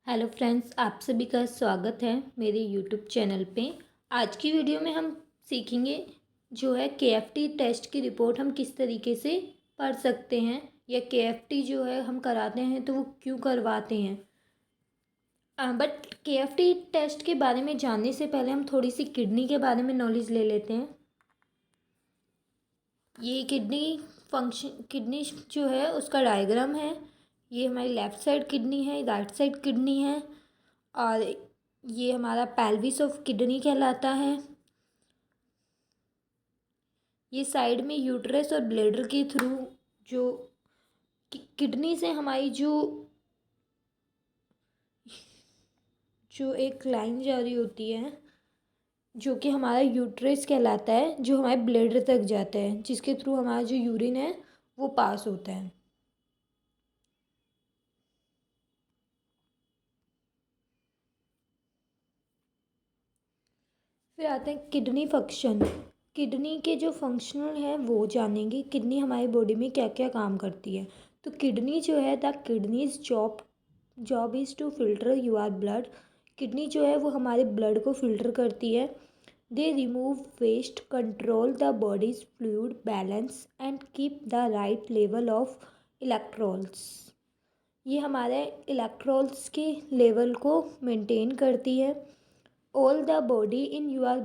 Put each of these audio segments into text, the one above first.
Hello friends, आप सभी का स्वागत है मेरे यूट्यूब चैनल पे। आज की वीडियो में हम सीखेंगे जो है केएफटी टेस्ट की रिपोर्ट हम किस तरीके से पढ़ सकते हैं, या केएफटी जो है हम कराते हैं तो वो क्यों करवाते हैं। बट केएफटी टेस्ट के बारे में जानने से पहले हम थोड़ी सी किडनी के बारे में नॉलेज ले लेते हैं। ये किडनी जो है उसका डायग्राम है। ये हमारी लेफ़्ट साइड किडनी है, राइट साइड किडनी है, और ये हमारा पेल्विस ऑफ किडनी कहलाता है। ये साइड में यूट्रस और ब्लैडर के थ्रू जो किडनी से हमारी जो जो एक लाइन जा रही होती है, जो कि हमारा यूट्रस कहलाता है, जो हमारे ब्लैडर तक जाता है, जिसके थ्रू हमारा जो यूरिन है वो पास होता है। फिर आते हैं किडनी फंक्शन। किडनी के जो फंक्शनल है वो जानेंगे, किडनी हमारी बॉडी में क्या क्या काम करती है। तो किडनी जो है, the kidney's job is to filter your blood. Kidney जो है वो हमारे ब्लड को फिल्टर करती है। They remove waste, control the body's fluid balance and keep the right level of electrolytes. ये हमारे इलेक्ट्रॉल्स के लेवल को मेंटेन करती है। All the body in your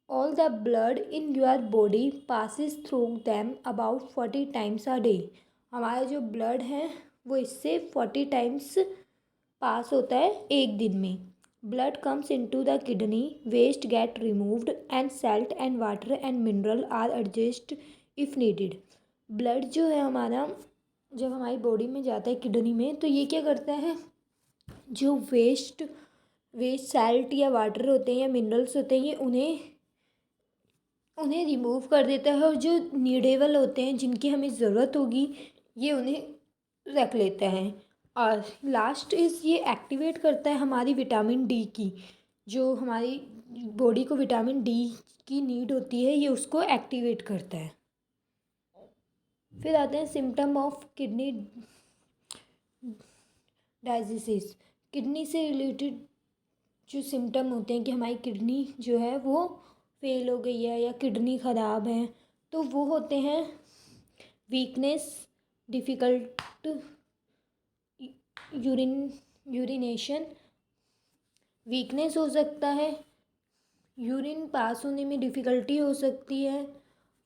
All the blood in your body passes through them about 40 times a day। हमारा जो blood है वो इससे 40 टाइम्स पास होता है एक दिन में। Blood comes into the kidney, waste get removed and salt and water and mineral are adjust if needed. Blood जो है हमारा, जब हमारी बॉडी में जाता है किडनी में, तो ये क्या करता है, जो वेस्ट वेस्ट सैल्ट या वाटर होते हैं या मिनरल्स होते हैं, ये उन्हें रिमूव कर देता है, और जो नीडेबल होते हैं, जिनकी हमें ज़रूरत होगी, ये उन्हें रख लेता है। और लास्ट इज़ ये एक्टिवेट करता है हमारी विटामिन डी की, जो हमारी बॉडी को विटामिन डी की नीड होती है, ये उसको एक्टिवेट करता है। फिर आते हैं symptom of kidney dialysis. Kidney से रिलेटेड जो सिम्टम होते हैं कि हमारी किडनी जो है वो फेल हो गई है या किडनी ख़राब है, तो वो होते हैं weakness, difficult urine urination, weakness हो सकता है, यूरिन पास होने में डिफ़िकल्टी हो सकती है,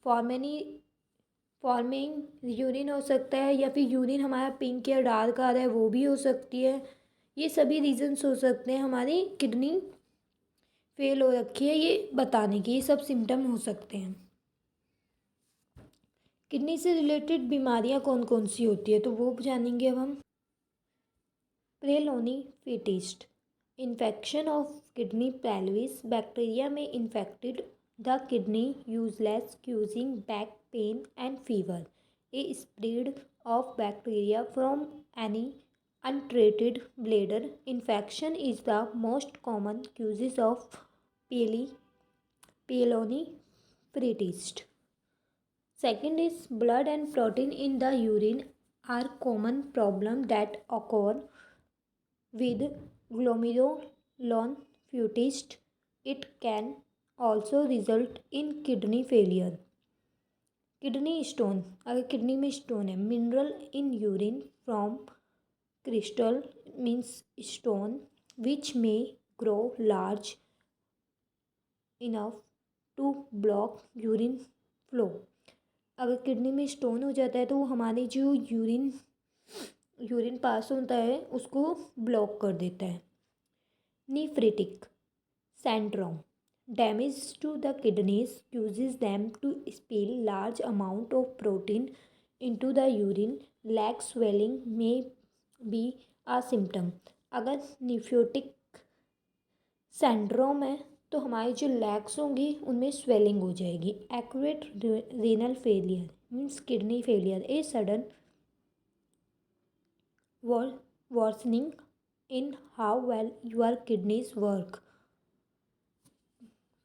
फॉर्मेनी फॉर्मिंग यूरिन हो सकता है, या फिर यूरिन हमारा पिंक या डार्क आ रहा है वो भी हो सकती है। ये सभी रीजंस हो सकते हैं हमारी किडनी फेल हो रखी है ये बताने के। ये सब सिम्टम हो सकते हैं। किडनी से रिलेटेड बीमारियां कौन कौन सी होती है, तो वो जानेंगे अब हम। Pyelonephritis, infection of kidney pelvis, bacteria में infected the kidney usually causing back pain and fever. A spread of bacteria from any untreated bladder infection is the most common causes of pyelonephrititis. Second is blood and protein in the urine are common problem that occur with glomerulonephrititis. It can also result in kidney failure. Kidney stone, अगर kidney में stone है, mineral in urine from crystal means stone which may grow large enough to block urine flow. अगर kidney में stone हो जाता है तो वो हमारे जो यूरिन पास होता है उसको ब्लॉक कर देता है। नीफ्रेटिक syndrome, damage to the kidneys causes them to spill large amount of protein into the urine. Leg swelling may be a symptom। अगर निफ्रोटिक सिंड्रोम है तो हमारी जो लेग्स होंगी उनमें स्वेलिंग हो जाएगी। Acute renal failure means kidney failure, a sudden worsening in how well your kidneys work।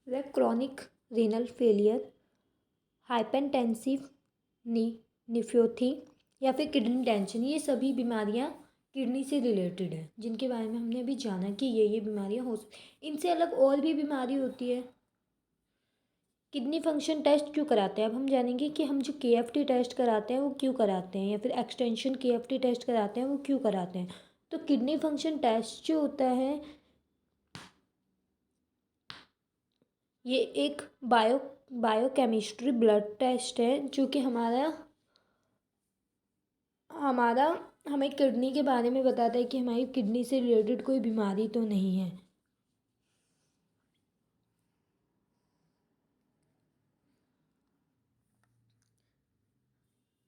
The chronic renal failure, hypertensive nephropathy, या फिर किडनी टेंशन, ये सभी बीमारियाँ किडनी से रिलेटेड है, जिनके बारे में हमने अभी जाना कि ये बीमारियाँ हो इनसे अलग और भी बीमारी होती है। किडनी फंक्शन टेस्ट क्यों कराते हैं, अब हम जानेंगे कि हम जो KFT टेस्ट कराते हैं वो क्यों कराते हैं, या फिर एक्सटेंशन KFT टेस्ट कराते हैं वो क्यों कराते हैं। तो किडनी फंक्शन टेस्ट जो होता है ये एक बायोकेमिस्ट्री ब्लड टेस्ट है, जो कि हमारा हमारा हमें किडनी के बारे में बताता है कि हमारी किडनी से रिलेटेड कोई बीमारी तो नहीं है।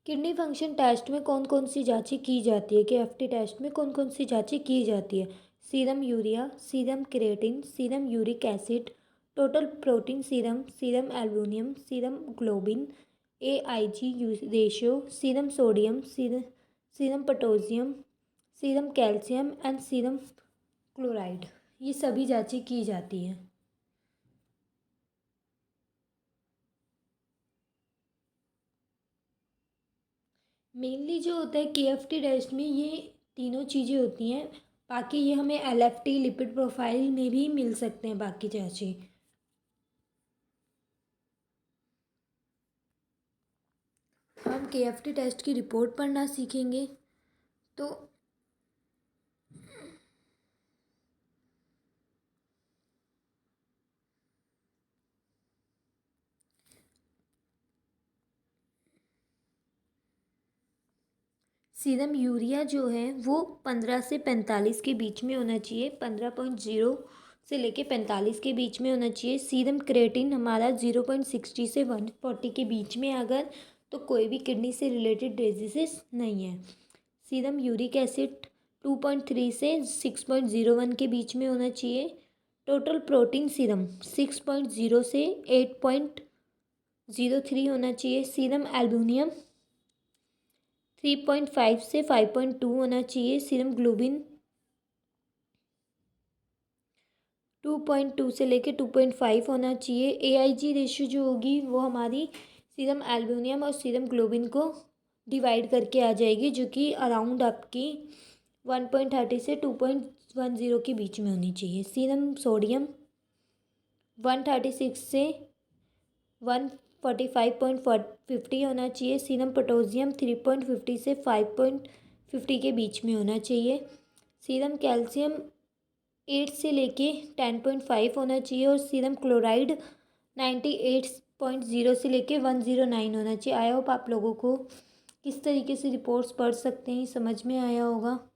किडनी फंक्शन टेस्ट में कौन कौन सी जांचें की जाती है, KFT टेस्ट में कौन कौन सी जांचें की जाती है। Serum urea, serum creatine, serum uric acid, total protein serum, serum albumin, serum globin, AIG ratio, serum sodium, serum potassium, serum calcium and serum chloride, ये सभी जांचें की जाती हैं। मेनली जो होता है KFT टेस्ट में ये तीनों चीज़ें होती हैं, बाकी ये हमें LFT लिपिड प्रोफाइल में भी मिल सकते हैं बाकी जांचें। हम KFT टेस्ट की रिपोर्ट पढ़ना सीखेंगे। तो सीरम यूरिया जो है वो 15 से 45 के बीच में होना चाहिए, 15.0 से लेके 45 के बीच में होना चाहिए। सीरम क्रिएटिन हमारा 0.60 से 140 के बीच में, अगर तो कोई भी किडनी से रिलेटेड डिजीजेस नहीं है। सीरम यूरिक एसिड 2.3 से 6.01 के बीच में होना चाहिए। टोटल प्रोटीन सीरम 6.0 से 8.03 होना चाहिए। सीरम एल्बुमिन 3.5 से 5.2 होना चाहिए। सीरम ग्लोबिन 2.2 से लेके 2.5 होना चाहिए। AIG रेशियो जो होगी वो हमारी सीरम एल्बुमिन और सीरम ग्लोबिन को डिवाइड करके आ जाएगी, जो कि अराउंड आपकी 1.30 से 2.10 के बीच में होनी चाहिए। सीरम सोडियम 136 से 145.50 होना चाहिए। सीरम पोटेशियम 3.50 से 5.50 के बीच में होना चाहिए। सीरम कैल्शियम 8 से लेके 10.5 होना चाहिए, और सीरम क्लोराइड 98.0 से लेके 109 होना चाहिए। आई होप आप लोगों को किस तरीके से रिपोर्ट्स पढ़ सकते हैं समझ में आया होगा।